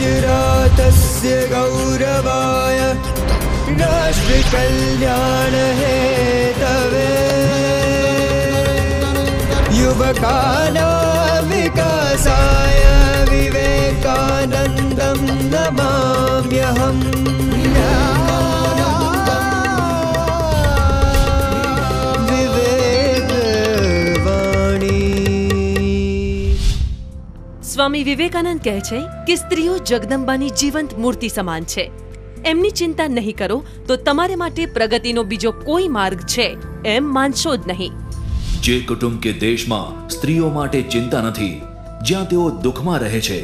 चिरातस्य गौरवाय राष्ट्रकल्याणहेतवे युवकानां विकासाय विवेकानन्दं नमाम्यहम्। સ્વામી વિવેકાનંદ કહે છે કે સ્ત્રીઓ જગદંબાની જીવંત મૂર્તિ સમાન છે. એમની ચિંતા નહીં કરો તો તમારે માટે પ્રગતિનો બીજો કોઈ માર્ગ છે એમ માનશો જ નહીં. જે કુટુંબ કે દેશમાં સ્ત્રીઓ માટે ચિંતા નથી, જ્યાં તેઓ દુઃખમાં રહે છે,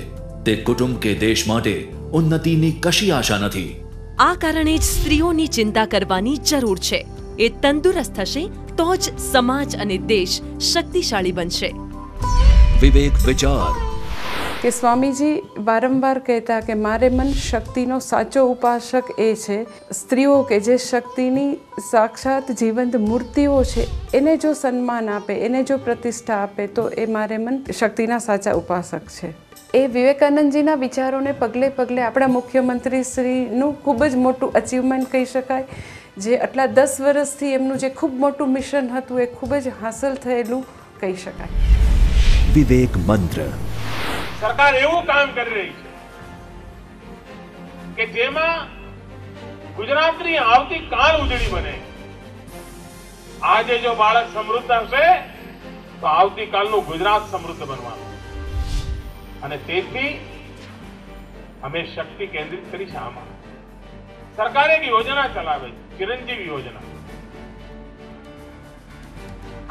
તે કુટુંબ કે દેશ માટે ઉન્નતિની કશી આશા નથી. આ કારણે જ સ્ત્રીઓની ચિંતા કરવાની જરૂર છે. એ તંદુરસ્ત થશે તો જ સમાજ અને દેશ શક્તિશાળી બનશે. વિવેક વિચાર કે સ્વામીજી વારંવાર કહેતા કે મારે મન શક્તિનો સાચો ઉપાસક એ છે. સ્ત્રીઓ કે જે શક્તિની સાક્ષાત જીવંત મૂર્તિઓ છે એને જો સન્માન આપે, એને જો પ્રતિષ્ઠા આપે તો એ મારે મન શક્તિના સાચા ઉપાસક છે. એ વિવેકાનંદજીના વિચારોને પગલે પગલે આપણા મુખ્યમંત્રી શ્રીનું ખૂબ જ મોટું અચીવમેન્ટ કહી શકાય. જે આટલા 10 વર્ષથી એમનું જે ખૂબ મોટું મિશન હતું એ ખૂબ જ હાંસલ થયેલું કહી શકાય. વિવેક મંત્ર. સરકાર એવું કામ કરી રહી છે કે જેમાં ગુજરાતની આવતીકાલ ઉજળી બને. આજે જો બાળક સમૃદ્ધ હશે તો આવતીકાલનું ગુજરાત સમૃદ્ધ બનવાનું. અને તેથી અમે શક્તિ કેન્દ્રિત કરી છે. આમાં સરકારે એક યોજના ચલાવે છે, ચિરંજીવી યોજના.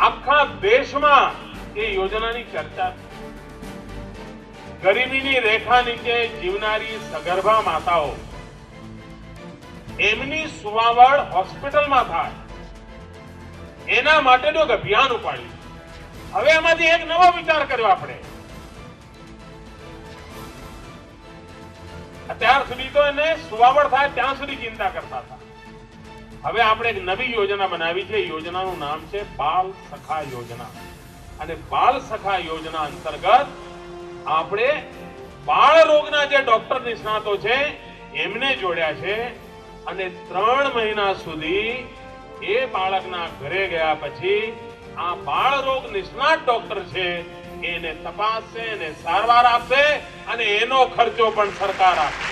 આખા દેશમાં એ યોજનાની ચર્ચા છે. ગરીબીની રેખા નીચે જીવનારી સગર્ભા માતાઓ એમની સુવાવડ હોસ્પિટલમાં થાય એના માટેનું એક અભિયાન ઉપાડ્યું. હવે એમાંથી એક નવો વિચાર કર્યો આપણે. અત્યાર સુધી તો એને સુવાવડ થાય ત્યાં સુધી ચિંતા કરતા હતા. હવે આપણે એક નવી યોજના બનાવી છે. યોજનાનું નામ છે બાલ સખા યોજના. અને બાલ સખા યોજના અંતર્ગત આપણે બાળ રોગના જે ડોક્ટર નિષ્ણાતો છે એમને જોડ્યા છે. અને 3 મહિના સુધી એ બાળકના ઘરે ગયા પછી આ બાળ રોગ નિષ્ણાત ડોક્ટર છે એને તપાસશે, એને સારવાર આપશે અને એનો ખર્ચો પણ સરકાર આપશે.